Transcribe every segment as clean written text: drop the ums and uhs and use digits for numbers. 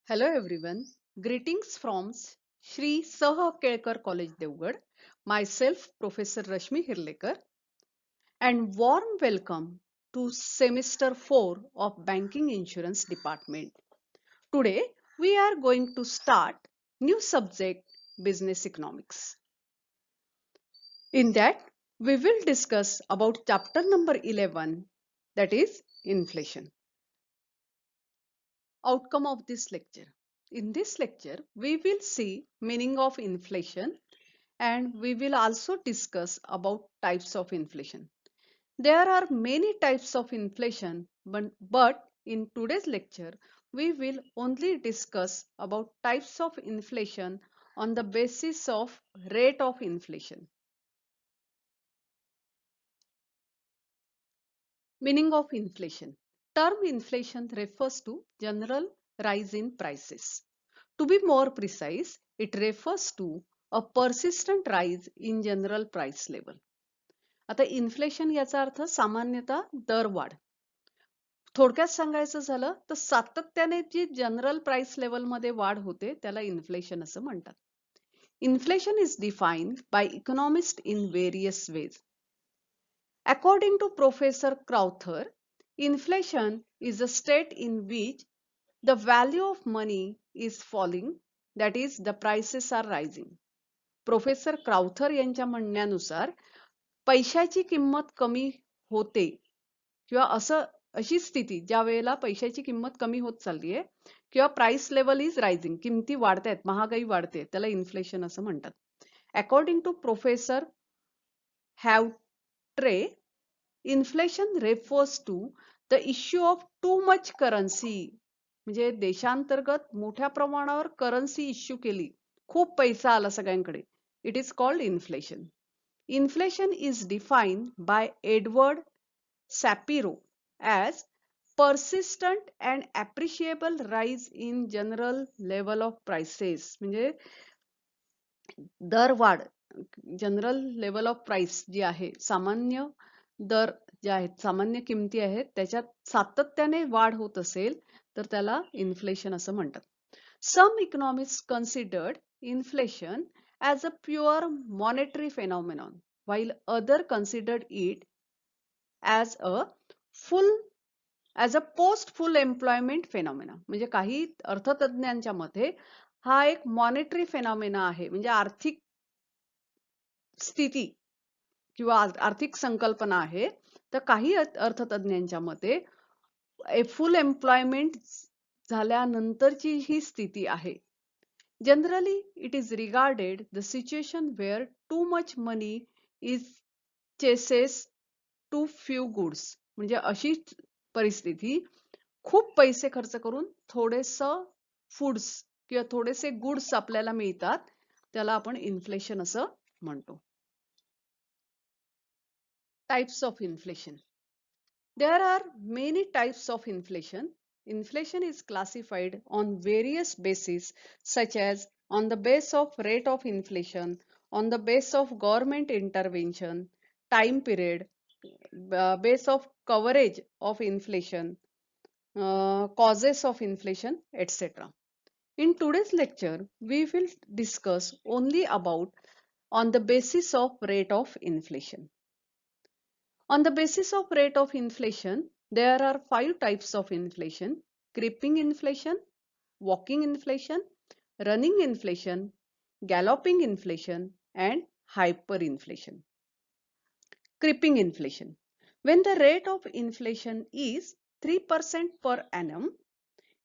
Hello everyone. Greetings from Shri Saha Kelkar College Devgad. Myself Professor Rashmi Hirlekar and warm welcome to semester 4 of Banking Insurance Department. Today we are going to start new subject business economics. In that we will discuss about chapter number 11, that is inflation. Outcome of this lecture. In this lecture, we will see meaning of inflation and we will also discuss about types of inflation. There are many types of inflation, but in today's lecture, we will only discuss about types of inflation on the basis of rate of inflation. Meaning of inflation. Term inflation refers to general rise in prices. To be more precise, it refers to a persistent rise in general price level. आता inflation याचा अर्थ सामान्यतः दरवाढ. थोडक्यात सांगायचं झालं तर सातत्याने जी जनरल प्राइस लेवल मध्ये वाढ होते त्याला इन्फ्लेशन असं म्हणतात. Inflation is defined by economist in various ways. According to Professor Crowther, inflation is a state in which the value of money is falling, that is, the prices are rising. Professor Crowther यांच्या म्हणण्यानुसार पैशाची किंमत कमी होते किंवा अशी स्थिती ज्या वेळेला पैशाची किंमत कमी होत चालली आहे किंवा प्राइस लेवल इज रायझिंग, किमती वाढतायत, महागाई वाढते, त्याला इन्फ्लेशन असं म्हणतात. According to professor Hawtrey, inflation refers to the issue of too much currency. म्हणजे देशांतर्गत मोठ्या प्रमाणावर करन्सी इश्यू केली, खूप पैसा आला सगळ्यांकडे. It is called inflation. Inflation is defined by Edward Shapiro as persistent and appreciable rise in general level of prices. म्हणजे दरवाढ, जनरल लेवल ऑफ प्राइस जी आहे, सामान्य दर जे आहेत, सामान्य किमती आहेत, त्याच्यात सातत्याने वाढ होत असेल तर त्याला इन्फ्लेशन असं म्हणतात. Some economist considered inflation as a pure monetary phenomenon while other considered it as a full as a post full employment phenomena. म्हणजे काही अर्थतज्ञांच्या मते हा एक मॉनेटरी फेनॉमेना आहे, म्हणजे आर्थिक स्थिती किंवा आर्थिक संकल्पना आहे. तर काही अर्थतज्ञांच्या मते फुल एम्प्लॉयमेंट झाल्यानंतरची ही स्थिती आहे. Generally it is regarded the situation where too much money is chases too few goods. म्हणजे अशी परिस्थिती, खूप पैसे खर्च करून थोडेस फूड्स किंवा थोडेसे गुड्स आपल्याला मिळतात, त्याला आपण इन्फ्लेशन असं म्हणतो. Types of inflation. There are many types of inflation. Inflation is classified on various bases, such as on the base of rate of inflation, on the base of government intervention, time period, base of coverage of inflation, causes of inflation, etc. In today's lecture, we will discuss only about on the basis of rate of inflation. On the basis of rate of inflation, there are 5 types of inflation: creeping inflation, walking inflation, running inflation, galloping inflation, and hyperinflation. Creeping inflation. When the rate of inflation is 3% per annum,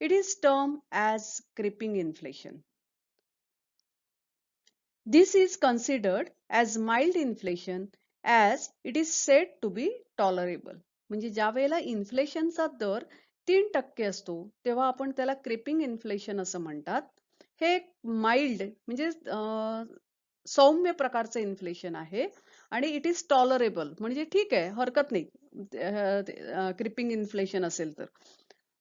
it is termed as creeping inflation. This is considered as mild inflation as it is said to be tolerable. म्हणजे ज्या वेळेला इन्फ्लेशनचा दर 3% असतो तेव्हा आपण त्याला creeping inflation असं म्हणतात. हे माइल्ड म्हणजे सौम्य प्रकारचं इन्फ्लेशन आहे आणि इट इज टॉलरेबल, म्हणजे ठीक आहे, हरकत नाही क्रिपिंग इन्फ्लेशन असेल तर.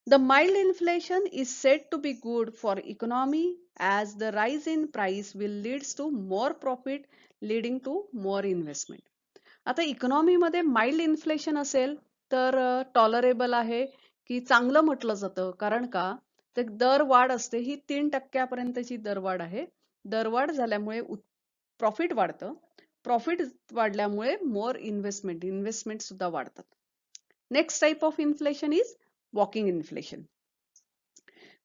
The mild inflation is said to be good for economy as the rise in price will leads to more profit leading to more investment. आता इकॉनॉमी मध्ये माइल्ड इन्फ्लेशन असेल तर टॉलरेबल आहे की चांगलं म्हटलं जातं. कारण का, तर दरवाढ असते ही 3% दरवाढ आहे. दरवाढ झाल्यामुळे प्रॉफिट वाढतं. प्रॉफिट वाढल्यामुळे मोर इन्व्हेस्टमेंट सुद्धा वाढतात. Next type of inflation is walking inflation.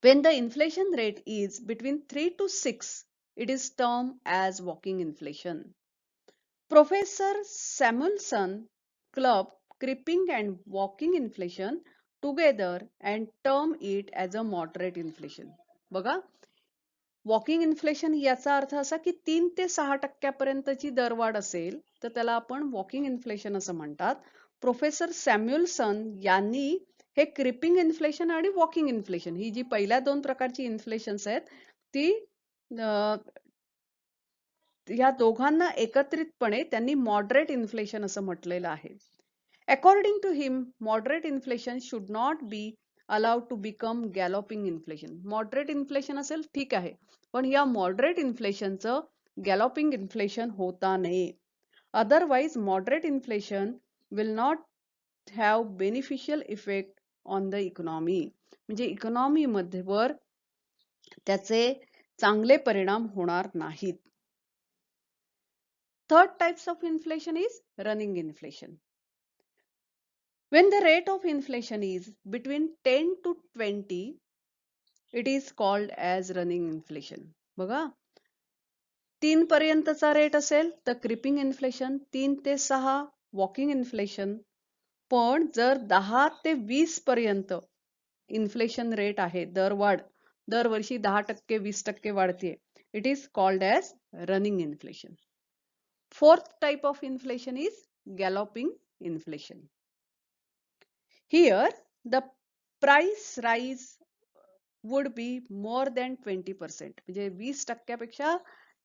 When the inflation rate is between 3 to 6, it is termed as walking inflation. Professor Samuelson clubbed creeping and walking inflation together and term it as a moderate inflation. बघा, walking inflation याचा अर्थ असा की 3 ते 6% दरवाढ असेल तर त्याला आपण वॉकिंग इन्फ्लेशन असं म्हणतात. प्रोफेसर सॅम्युएलसन यांनी हे क्रिपिंग इन्फ्लेशन आणि वॉकिंग इन्फ्लेशन ही जी पहिल्या 2 प्रकारची इन्फ्लेशन्स आहेत ती या दोघांना एकत्रितपणे त्यांनी मॉडरेट इन्फ्लेशन असं म्हटलेलं आहे. According to him, moderate inflation should not be allowed to become galloping inflation. Moderate inflation असेल ठीक आहे, पण या मॉडरेट इन्फ्लेशनचं गॅलोपिंग इन्फ्लेशन होता नये. Otherwise moderate inflation will not have beneficial effect on the economy. म्हणजे इकॉनॉमी मध्ये वर त्याचे चांगले परिणाम होणार नाहीत. Third types of inflation is running inflation. When the rate of inflation is between 10 to 20, it is called as running inflation. बघा, 3 पर्यंतचा रेट असेल तर क्रिपिंग इन्फ्लेशन, 3 ते 6 वॉकिंग इन्फ्लेशन. पण जर 10 ते 20 पर्यंत इन्फ्लेशन रेट आहे, दरवाढ दरवर्षी 10%, 20% वाढते, it is called as running inflation. Fourth type of inflation is galloping inflation. Here, the price rise would be more than 20%. म्हणजे 20%पेक्षा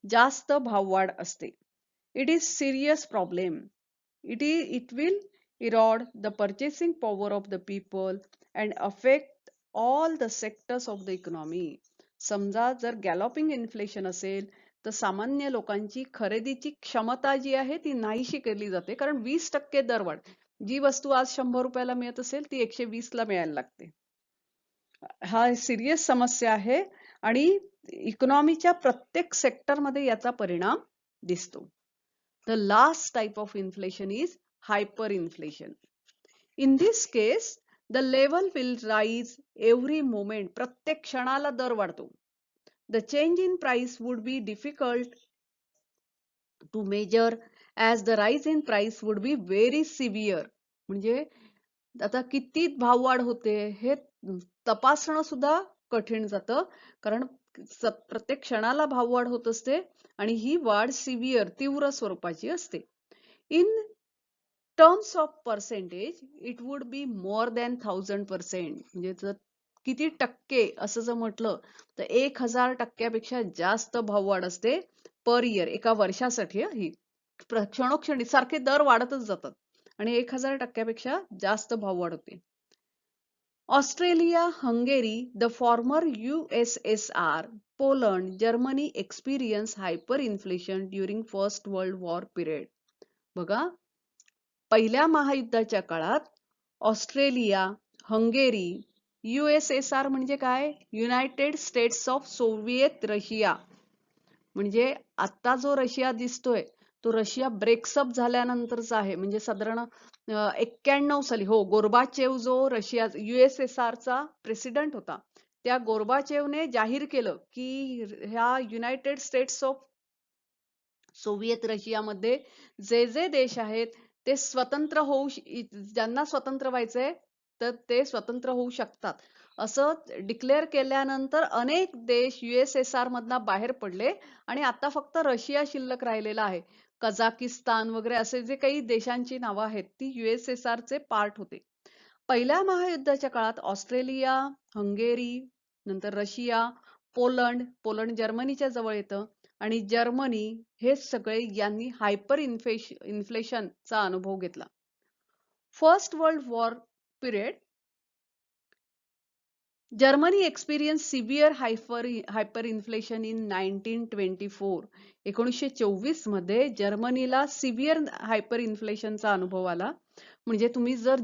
जास्त भाववाढ असते. It is serious problem. It will erode the purchasing power of the people and affect all the sectors of the economy. समजा जर गॅलोपिंग inflation असेल तर सामान्य लोकांची खरेदीची क्षमता जी आहे ती नाहीशी केली जाते, कारण 20% दरवाढ. जी वस्तू आज 100 रुपयाला मिळत असेल ती 120 ला मिळायला लागते. हा सिरियस समस्या आहे आणि इकॉनॉमीच्या प्रत्येक सेक्टरमध्ये याचा परिणाम दिसतो. The last type of inflation is hyperinflation. In this case, the level will rise every moment. प्रत्येक क्षणाला दर वाढतो. The change in price would be difficult to measure as the rise in price would be very severe. म्हणजे आता किती भाववाढ होते हे तपासणं सुद्धा कठीण जातं, कारण प्रत्येक क्षणाला भाववाढ होत असते आणि ही वाढ सिव्हिअर तीव्र स्वरूपाची असते. In terms of percentage it would be more than 1000%. म्हणजे जर किती टक्के असं जर म्हटलं तर 1000%पेक्षा जास्त भाववाढ असते पर इयर, एका वर्षासाठी. ही क्षणोक्षणी सारखे दर वाढतच जातात आणि 1000%पेक्षा जास्त भाववाढ होते. Australia, Hungary, the former USSR, Poland, Germany experience hyper inflation during first world war period. बघा, पहिल्या महायुद्धाच्या काळात ऑस्ट्रेलिया, हंगेरी, USSR म्हणजे काय, United states of Soviet Russia. म्हणजे आता जो रशिया दिसतोय तो रशिया ब्रेक्सअप झाल्यानंतरचा आहे. म्हणजे साधारण 91 साली, हो, गोर्बाचेव जो रशिया USSR चा प्रेसिडेंट होता, त्या गोर्बाचेवने जाहीर केलं की ह्या युनायटेड स्टेट्स ऑफ सोव्हिएत रशियामध्ये जे जे देश आहेत ते स्वतंत्र होऊ, ज्यांना स्वतंत्र व्हायचंय तर ते स्वतंत्र होऊ शकतात असं डिक्लेअर केल्यानंतर अनेक देश USSR मधनं बाहेर पडले आणि आता फक्त रशिया शिल्लक राहिलेला आहे. कझाकिस्तान वगैरे असे जे काही देशांची नावं आहेत ती USSR चे पार्ट होते. पहिल्या महायुद्धाच्या काळात ऑस्ट्रेलिया, हंगेरी, नंतर रशिया, पोलंड जर्मनीच्या जवळ येतं आणि जर्मनी हे सगळे यांनी हायपर इन्फ्लेशनचा अनुभव घेतला. First world war period, Germany experience severe hyper inflation in 1924. 1924 मध्ये जर्मनीला सिव्हिअर हायपर इन्फ्लेशनचा अनुभव आला. म्हणजे तुम्ही जर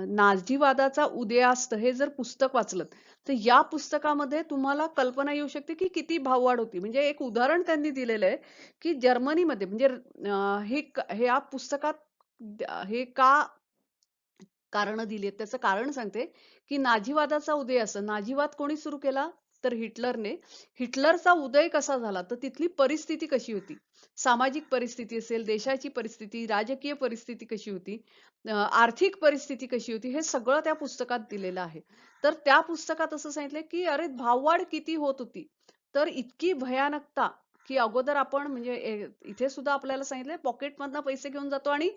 नाझीवादाचा उदयास्त हे जर पुस्तक वाचलं तर या पुस्तकामध्ये तुम्हाला कल्पना येऊ शकते की किती भाववाढ होती. म्हणजे एक उदाहरण त्यांनी दिलेलं आहे की जर्मनीमध्ये म्हणजे हे या पुस्तकात हे का कारणं दिली आहेत. त्याचं कारण सांगते, की नाझीवादाचा उदय असं नाझीवाद कोणी सुरू केला? तर हिटलरने. हिटलरचा उदय कसा झाला? तर तिथली परिस्थिती कशी होती? सामाजिक परिस्थिती असेल, देशाची परिस्थिती, राजकीय परिस्थिती कशी होती, आर्थिक परिस्थिती कशी होती, हे सगळं त्या पुस्तकात दिलेलं आहे. तर त्या पुस्तकात असं सांगितलंय, की अरे भाववाढ किती होत होती. तर इतकी भयानकता, की अगोदर आपण म्हणजे इथे सुद्धा आपल्याला सांगितलंय पॉकेटमधनं पैसे घेऊन जातो आणि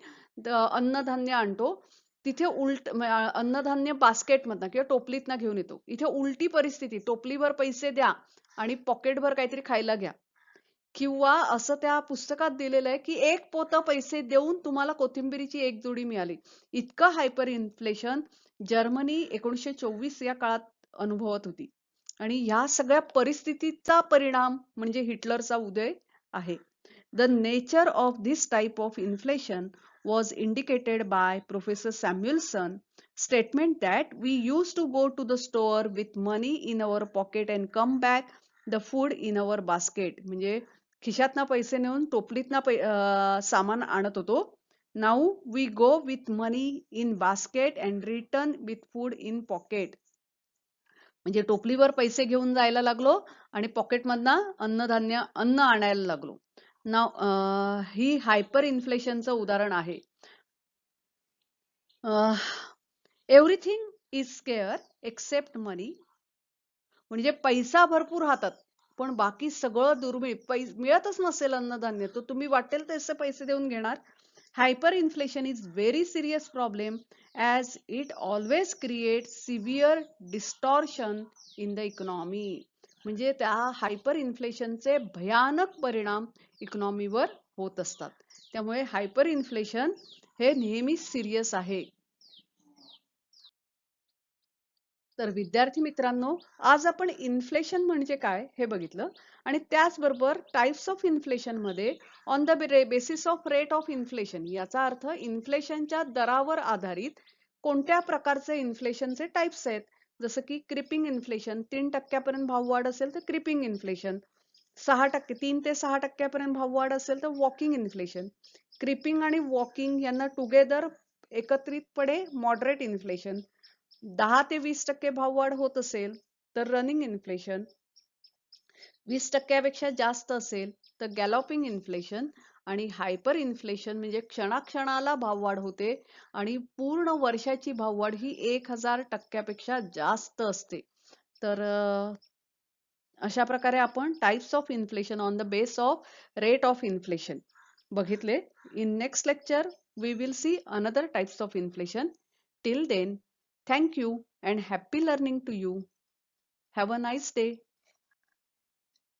अन्नधान्य आणतो. तिथे अन्नधान्य बास्केटमधनं किंवा टोपलीतनं घेऊन येतो. इथे उलटी परिस्थिती, टोपलीभर पैसे द्या आणि पॉकेटभर काहीतरी खायला घ्या. किंवा असं त्या पुस्तकात दिलेलं आहे, की एक पोतं पैसे देऊन तुम्हाला कोथिंबिरीची एक जुडी मिळाली. इतकं हायपर इन्फ्लेशन जर्मनी 1924 या काळात अनुभवत होती. आणि ह्या सगळ्या परिस्थितीचा परिणाम म्हणजे हिटलरचा उदय आहे. The nature of this type of inflation was indicated by Professor Samuelson statement that we used to go to the store with money in our pocket and come back the food in our basket. म्हणजे खिशातनं पैसे नेऊन टोपलीतनं सामान आणत होतो. Now we go with money in basket and return with food in pocket. म्हणजे टोपलीवर पैसे घेऊन जायला लागलो आणि पॉकेटमधनं अन्न आणायला लागलो. ही हायपर इन्फ्लेशनचं उदाहरण आहे. एव्हरीथिंग इज स्केअर एक्सेप्ट मनी. म्हणजे पैसा भरपूर हातात पण बाकी सगळं दुर्मिळ. मिळतच नसेल अन्नधान्य तर तुम्ही वाटेल तसे पैसे देऊन घेणार. Hyper inflation is very serious problem as it always create severe distortion in the economy. म्हणजे त्या हायपर इन्फ्लेशनचे भयानक परिणाम इकॉनॉमीवर होत असतात. त्यामुळे हायपर इन्फ्लेशन हे नेहमी सिरियस आहे. तर विद्यार्थी मित्रांनो, आज आपण इन्फ्लेशन म्हणजे काय हे बघितलं आणि त्याचबरोबर टाइप्स ऑफ इन्फ्लेशन मध्ये on the basis of rate of inflation, याचा अर्थ इन्फ्लेशनच्या दरावर आधारित कोणत्या प्रकारचे इन्फ्लेशनचे टाइप्स आहेत. जसं की क्रिपिंग इन्फ्लेशन, 3% भाववाढ असेल तर क्रिपिंग इन्फ्लेशन, 6% 3 ते 6% भाववाढ असेल तर वॉकिंग इन्फ्लेशन. क्रिपिंग आणि वॉकिंग यांना टुगेदर एकत्रितपणे मॉडरेट इन्फ्लेशन. 10 ते 20% भाववाढ होत असेल तर रनिंग इन्फ्लेशन. 20%पेक्षा जास्त असेल तर गॅलॉपिंग इन्फ्लेशन. आणि हायपर इन्फ्लेशन म्हणजे क्षणाक्षणाला भाववाढ होते आणि पूर्ण वर्षाची भाववाढ ही 1000%पेक्षा जास्त असते. तर अशा प्रकारे आपण types of inflation on the base of rate of inflation बघितले. In next lecture we will see another types of inflation. Till then, thank you and happy learning to you. Have a nice day.